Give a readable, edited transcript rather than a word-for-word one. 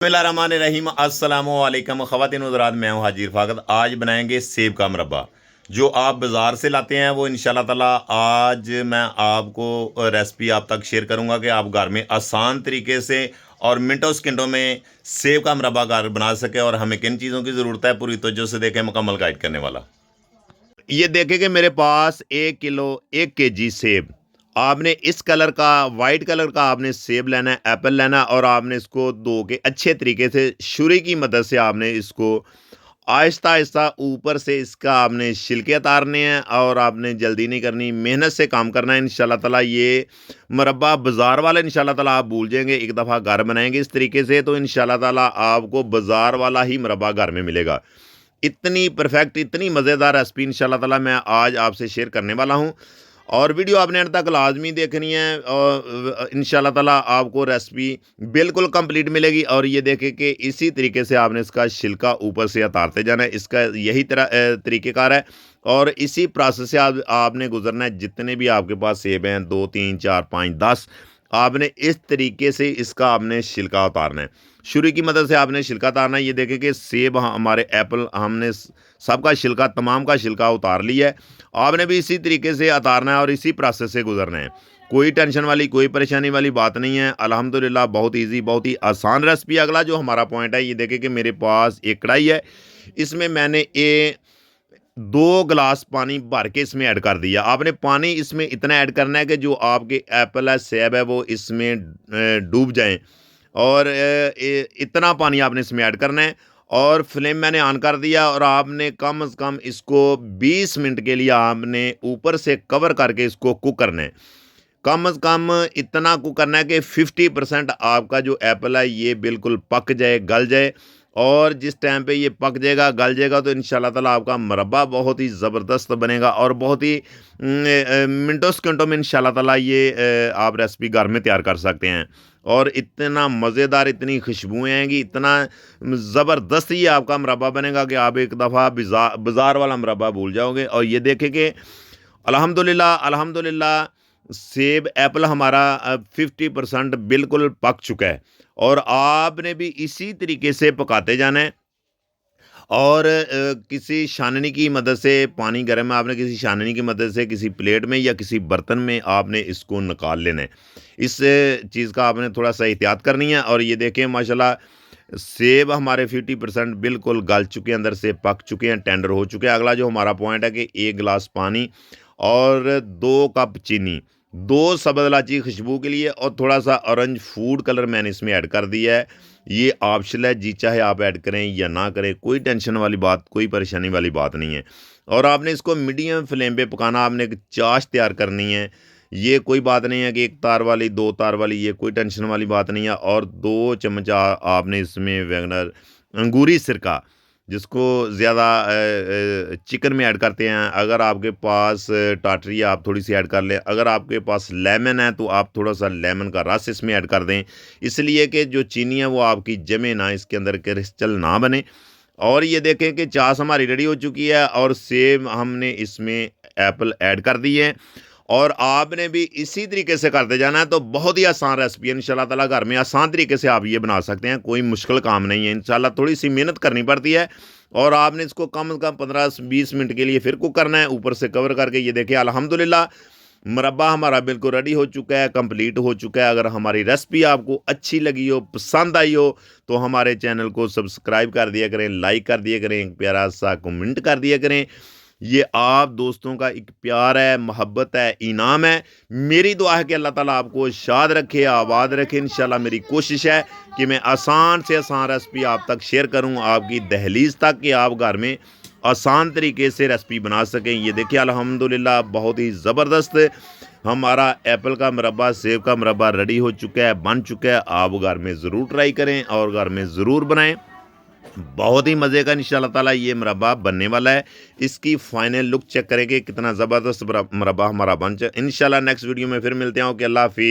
बिस्मिल्लाहिर्रहमानिर्रहीम अस्सलामुअलैकुम ख़वातीन हज़रात, मैं हूँ हाजी रफ़ाकत। आज बनाएंगे सेब का मुरब्बा जो आप बाज़ार से लाते हैं। वो इंशाल्लाह ताला आज मैं आपको रेसिपी आप तक शेयर करूँगा कि आप घर में आसान तरीके से और मिनटों सेकंडों में सेब का मुरब्बा घर बना सके। और हमें किन चीज़ों की ज़रूरत है, पूरी तवज्जो से देखें, मुकम्मल गाइड करने वाला। ये देखें कि मेरे पास 1 किलो 1 केजी सेब। आपने इस कलर का, वाइट कलर का आपने सेब लेना है, एप्पल लेना है, और आपने इसको धो के अच्छे तरीके से छुरी की मदद से आपने इसको आहिस्ता आहिस्ता ऊपर से इसका आपने छिलके उतारने हैं। और आपने जल्दी नहीं करनी, मेहनत से काम करना है। इंशाल्लाह ताला ये मुरब्बा बाज़ार वाला इंशाल्लाह ताला आप भूल जाएंगे। एक दफ़ा घर बनाएंगे इस तरीके से तो इंशाल्लाह ताला आपको बाज़ार वाला ही मुरब्बा घर में मिलेगा। इतनी परफेक्ट, इतनी मज़ेदार रेसिपी इंशाल्लाह ताला मैं आज आपसे शेयर करने वाला हूँ। और वीडियो आपने अंत तक लाजमी देखनी है और इंशाल्लाह ताला आपको रेसिपी बिल्कुल कंप्लीट मिलेगी। और ये देखें कि इसी तरीके से आपने इसका छिलका ऊपर से उतारते जाना है। इसका यही तरीक़ेकार है और इसी प्रोसेस से आपने गुजरना है। जितने भी आपके पास सेब हैं, 2 3 4 5 10, आपने इस तरीके से इसका आपने छिलका उतारना है। छुरी की मदद से आपने छिलका उतारना है। ये देखें कि सेब, हमारे एप्पल, हमने सबका छिलका, तमाम का छिलका उतार लिया है। आपने भी इसी तरीके से उतारना है और इसी प्रोसेस से गुजरना है। कोई टेंशन वाली, कोई परेशानी वाली बात नहीं है। अल्हम्दुलिल्लाह बहुत ईजी, बहुत ही आसान रेसिपी। अगला जो हमारा पॉइंट है, ये देखें कि मेरे पास एक कढ़ाई है। इसमें मैंने 2 गिलास पानी भर के इसमें ऐड कर दिया। आपने पानी इसमें इतना ऐड करना है कि जो आपके एप्पल है, सेब है, वो इसमें डूब जाएं। और इतना पानी आपने इसमें ऐड करना है। और फ्लेम मैंने ऑन कर दिया और आपने कम से कम इसको 20 मिनट के लिए आपने ऊपर से कवर करके इसको कुक करना है। कम से कम इतना कुक करना है कि 50% आपका जो एप्पल है ये बिल्कुल पक जाए, गल जाए। और जिस टाइम पे ये पक जाएगा, गल जाएगा, तो इंशाल्लाह ताला आपका मुरब्बा बहुत ही ज़बरदस्त बनेगा और बहुत ही मिनटों सेकंडों में इंशाल्लाह ताला ये आप रेसिपी घर में तैयार कर सकते हैं। और इतना मज़ेदार, इतनी खुशबुएँ आएँगी, इतना ज़बरदस्त ये आपका मुरब्बा बनेगा कि आप एक दफ़ा बाज़ार वाला मुरब्बा भूल जाओगे। और ये देखें कि अल्हम्दुलिल्लाह, अल्हम्दुलिल्लाह सेब, एप्पल हमारा 50% बिल्कुल पक चुका है। और आपने भी इसी तरीके से पकाते जाना है। और किसी छाननी की मदद से, पानी गर्म है, आपने किसी छाननी की मदद से किसी प्लेट में या किसी बर्तन में आपने इसको निकाल लेना है। इस चीज़ का आपने थोड़ा-सा एहतियात करनी है। और ये देखें माशाल्लाह सेब हमारे 50% बिल्कुल गल चुके हैं, अंदर से पक चुके हैं, टेंडर हो चुके हैं। अगला जो हमारा पॉइंट है कि 1 गिलास पानी और 2 कप चीनी, 2 सब्ज़ इलायची खुशबू के लिए, और थोड़ा-सा ऑरेंज फूड कलर मैंने इसमें ऐड कर दिया है। ये ऑप्शनल है, जी चाहे आप ऐड करें या ना करें, कोई टेंशन वाली बात, कोई परेशानी वाली बात नहीं है। और आपने इसको मीडियम फ्लेम पे पकाना। आपने एक चाश तैयार करनी है। ये कोई बात नहीं है कि 1 तार वाली, 2 तार वाली, ये कोई टेंशन वाली बात नहीं है। और 2 चम्मच आपने इसमें वैगनर अंगूरी सिरका, जिसको ज़्यादा चिकन में ऐड करते हैं। अगर आपके पास टाटरी है, आप थोड़ी सी ऐड कर लें। अगर आपके पास लेमन है तो आप थोड़ा सा लेमन का रस इसमें ऐड कर दें, इसलिए कि जो चीनी है वो आपकी जमे ना, इसके अंदर क्रिस्टल ना बने। और ये देखें कि चाश हमारी रेडी हो चुकी है और सेब हमने इसमें एप्पल ऐड कर दिए हैं। और आपने भी इसी तरीके से करते जाना है। तो बहुत ही आसान रेसिपी है इंशाल्लाह ताला, घर में आसान तरीके से आप ये बना सकते हैं। कोई मुश्किल काम नहीं है। इंशाल्लाह थोड़ी सी मेहनत करनी पड़ती है। और आपने इसको कम से कम 15-20 मिनट के लिए फिर कुक करना है, ऊपर से कवर करके। ये देखिए अल्हम्दुलिल्लाह मुरब्बा हमारा बिल्कुल रेडी हो चुका है, कंप्लीट हो चुका है। अगर हमारी रेसिपी आपको अच्छी लगी हो, पसंद आई हो, तो हमारे चैनल को सब्सक्राइब कर दिया करें, लाइक कर दिया करें, एक प्यारा सा कमेंट कर दिया करें। ये आप दोस्तों का एक प्यार है, मोहब्बत है, इनाम है। मेरी दुआ है कि अल्लाह ताला आपको शाद रखे, आबाद रखे। इंशाल्लाह मेरी कोशिश है कि मैं आसान से आसान रेसिपी आप तक शेयर करूं, आपकी दहलीज तक, कि आप घर में आसान तरीके से रेसिपी बना सकें। ये देखिए अल्हम्दुलिल्लाह बहुत ही ज़बरदस्त हमारा एप्पल का मुरब्बा, सेब का मुरब्बा रेडी हो चुका है, बन चुका है। आप घर में ज़रूर ट्राई करें और घर में ज़रूर बनाएं। बहुत ही मज़े का इंशाल्लाह ताला ये मुरब्बा बनने वाला है। इसकी फाइनल लुक चेक करेंगे, कितना ज़बरदस्त मुरब्बा हमारा बन जाए। इंशाल्लाह नेक्स्ट वीडियो में फिर मिलते हैं। ओके, अल्लाह हाफ़िज़।